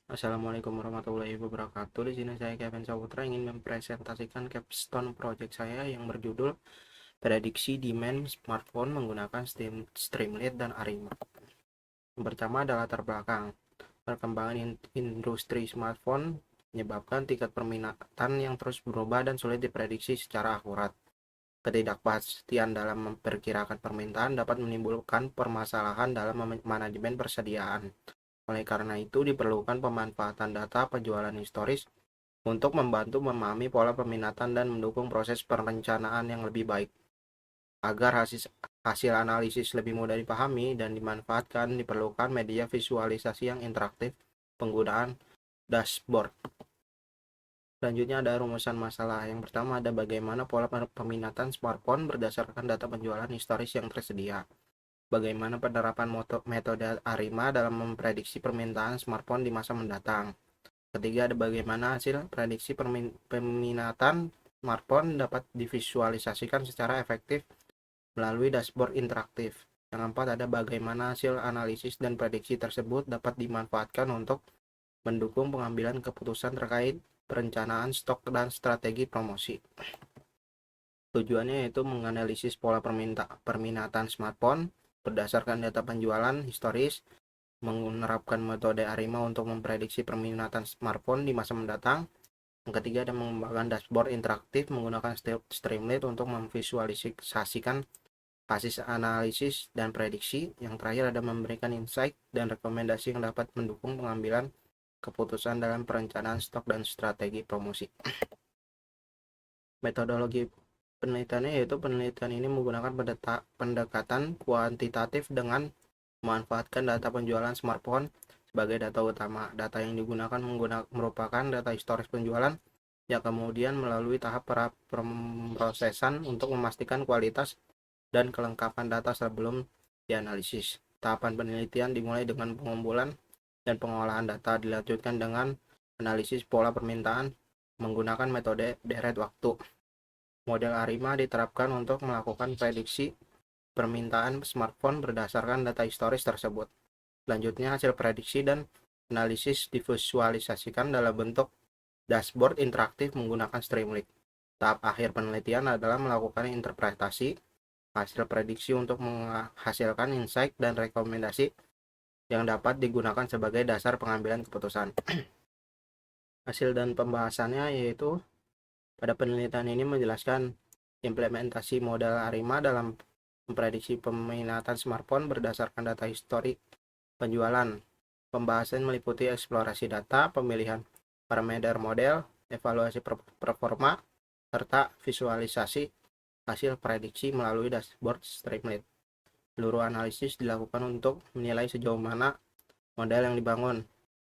Assalamualaikum warahmatullahi wabarakatuh. Di sini saya Kevin Saputra ingin mempresentasikan capstone project saya yang berjudul Prediksi Demand Smartphone menggunakan Streamlit dan Arima. Yang pertama adalah latar belakang. Perkembangan industri smartphone menyebabkan tingkat permintaan yang terus berubah dan sulit diprediksi secara akurat. Ketidakpastian dalam memperkirakan permintaan dapat menimbulkan permasalahan dalam manajemen persediaan. Oleh karena itu, diperlukan pemanfaatan data penjualan historis untuk membantu memahami pola peminatan dan mendukung proses perencanaan yang lebih baik. Agar hasil analisis lebih mudah dipahami dan dimanfaatkan, diperlukan media visualisasi yang interaktif, penggunaan dashboard. Selanjutnya ada rumusan masalah. Yang pertama ada bagaimana pola peminatan smartphone berdasarkan data penjualan historis yang tersedia. Bagaimana penerapan metode ARIMA dalam memprediksi permintaan smartphone di masa mendatang. Ketiga, ada bagaimana hasil prediksi peminatan smartphone dapat divisualisasikan secara efektif melalui dashboard interaktif. Yang keempat, ada bagaimana hasil analisis dan prediksi tersebut dapat dimanfaatkan untuk mendukung pengambilan keputusan terkait perencanaan stok dan strategi promosi. Tujuannya yaitu menganalisis pola permintaan smartphone berdasarkan data penjualan historis, menerapkan metode ARIMA untuk memprediksi permintaan smartphone di masa mendatang. Yang ketiga ada mengembangkan dashboard interaktif menggunakan Streamlit untuk memvisualisasikan hasil analisis dan prediksi. Yang terakhir ada memberikan insight dan rekomendasi yang dapat mendukung pengambilan keputusan dalam perencanaan stok dan strategi promosi. Metodologi penelitiannya yaitu penelitian ini menggunakan pendekatan kuantitatif dengan memanfaatkan data penjualan smartphone sebagai data utama. Data yang digunakan merupakan data historis penjualan yang kemudian melalui tahap pemrosesan untuk memastikan kualitas dan kelengkapan data sebelum dianalisis. Tahapan penelitian dimulai dengan pengumpulan dan pengolahan data, dilanjutkan dengan analisis pola permintaan menggunakan metode deret waktu. Model ARIMA diterapkan untuk melakukan prediksi permintaan smartphone berdasarkan data historis tersebut. Selanjutnya, hasil prediksi dan analisis divisualisasikan dalam bentuk dashboard interaktif menggunakan Streamlit. Tahap akhir penelitian adalah melakukan interpretasi hasil prediksi untuk menghasilkan insight dan rekomendasi yang dapat digunakan sebagai dasar pengambilan keputusan. Hasil dan pembahasannya yaitu pada penelitian ini menjelaskan implementasi model ARIMA dalam memprediksi peminatan smartphone berdasarkan data historik penjualan. Pembahasan meliputi eksplorasi data, pemilihan parameter model, evaluasi performa, serta visualisasi hasil prediksi melalui dashboard Streamlit. Seluruh analisis dilakukan untuk menilai sejauh mana model yang dibangun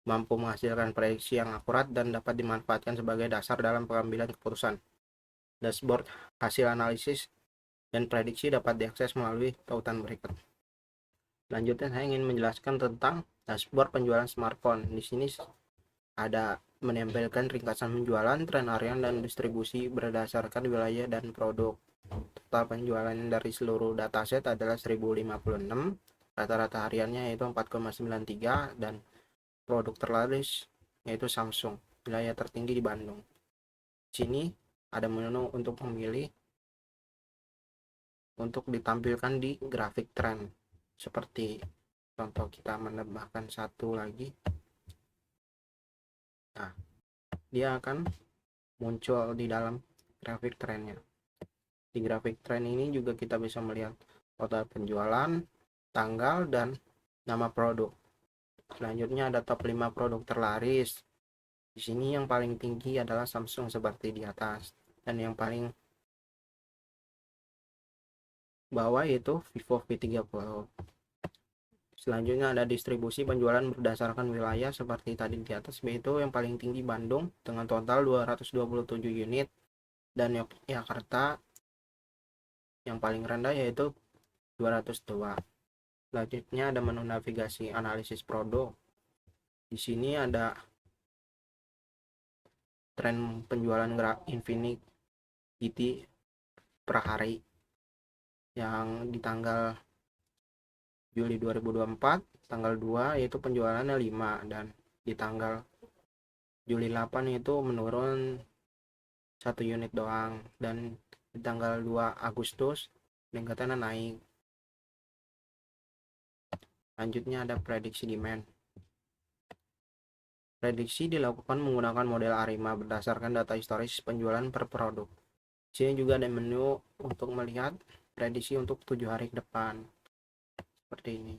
mampu menghasilkan prediksi yang akurat dan dapat dimanfaatkan sebagai dasar dalam pengambilan keputusan. Dashboard hasil analisis dan prediksi dapat diakses melalui tautan berikut. Selanjutnya saya ingin menjelaskan tentang dashboard penjualan smartphone. Di sini ada menampilkan ringkasan penjualan, tren harian, dan distribusi berdasarkan wilayah dan produk. Total penjualan dari seluruh dataset adalah 1056, rata-rata hariannya yaitu 4,93 dan produk terlaris yaitu Samsung, wilayah tertinggi di Bandung. Di sini ada menu untuk memilih untuk ditampilkan di grafik tren. Seperti contoh kita menambahkan satu lagi. Nah, dia akan muncul di dalam grafik trennya. Di grafik tren ini juga kita bisa melihat total penjualan, tanggal, dan nama produk. Selanjutnya ada top 5 produk terlaris. Di sini yang paling tinggi adalah Samsung seperti di atas, dan yang paling bawah yaitu Vivo V30. Selanjutnya ada distribusi penjualan berdasarkan wilayah seperti tadi di atas, yaitu yang paling tinggi Bandung dengan total 227 unit dan Yogyakarta yang paling rendah yaitu 202. Selanjutnya ada menu navigasi analisis produk. Di sini ada tren penjualan Infinity per hari yang di tanggal Juli 2024, tanggal 2 yaitu penjualannya 5 dan Di tanggal Juli 8 itu menurun 1 unit doang, dan di tanggal 2 Agustus peningkatannya naik. Selanjutnya ada prediksi demand. Prediksi dilakukan menggunakan model ARIMA berdasarkan data historis penjualan per produk. Sini juga ada menu untuk melihat prediksi untuk 7 hari ke depan. Seperti ini.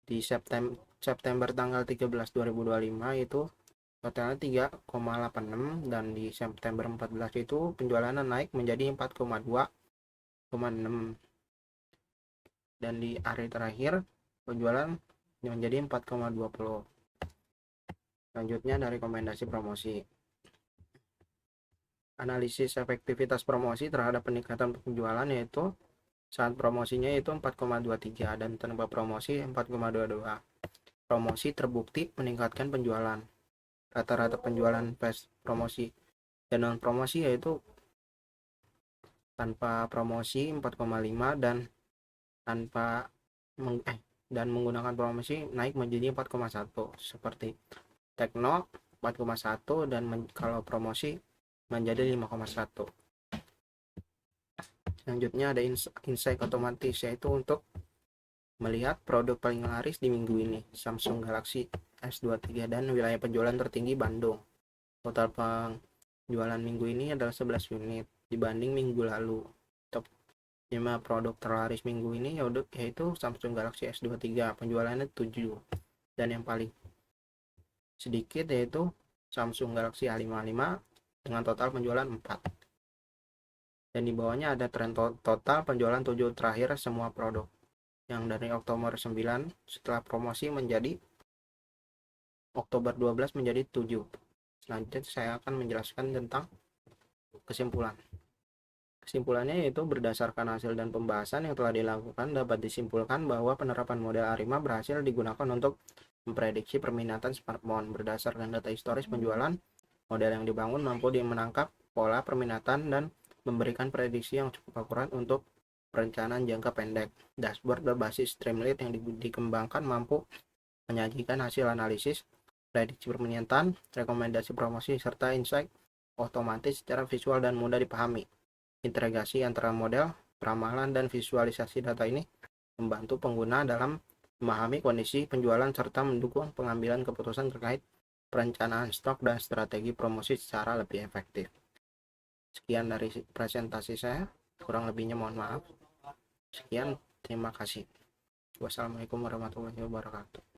Di September tanggal 13 2025 itu totalnya 3,86, dan di September 14 itu penjualannya naik menjadi 4,2,6, dan di hari terakhir penjualan menjadi 4,20. Selanjutnya ada rekomendasi promosi. Analisis efektivitas promosi terhadap peningkatan penjualan yaitu saat promosinya itu 4,23 dan tanpa promosi 4,22. Promosi terbukti meningkatkan penjualan. Rata-rata penjualan pas promosi dan non promosi yaitu tanpa promosi 4,5 dan tanpa dan menggunakan promosi naik menjadi 4,1 seperti Tekno 4,1 dan kalau promosi menjadi 5,1. Selanjutnya ada insight otomatis, yaitu untuk melihat produk paling laris di minggu ini, Samsung Galaxy S23, dan wilayah penjualan tertinggi Bandung. Total penjualan minggu ini adalah 11 unit dibanding minggu lalu. Top 5 produk terlaris minggu ini yaitu Samsung Galaxy S23, penjualannya 7, dan yang paling sedikit yaitu Samsung Galaxy A55 dengan total penjualan 4. Dan di bawahnya ada tren total penjualan 7 terakhir semua produk, yang dari Oktober 9 setelah promosi menjadi Oktober 12 menjadi 7. Selanjutnya saya akan menjelaskan tentang kesimpulan. Kesimpulannya yaitu berdasarkan hasil dan pembahasan yang telah dilakukan dapat disimpulkan bahwa penerapan model ARIMA berhasil digunakan untuk memprediksi permintaan smartphone. Berdasarkan data historis penjualan, model yang dibangun mampu menangkap pola permintaan dan memberikan prediksi yang cukup akurat untuk perencanaan jangka pendek. Dashboard berbasis Streamlit yang dikembangkan mampu menyajikan hasil analisis, prediksi permintaan, rekomendasi promosi, serta insight otomatis secara visual dan mudah dipahami. Integrasi antara model, peramalan, dan visualisasi data ini membantu pengguna dalam memahami kondisi penjualan serta mendukung pengambilan keputusan terkait perencanaan stok dan strategi promosi secara lebih efektif. Sekian dari presentasi saya, kurang lebihnya mohon maaf. Sekian, terima kasih. Wassalamualaikum warahmatullahi wabarakatuh.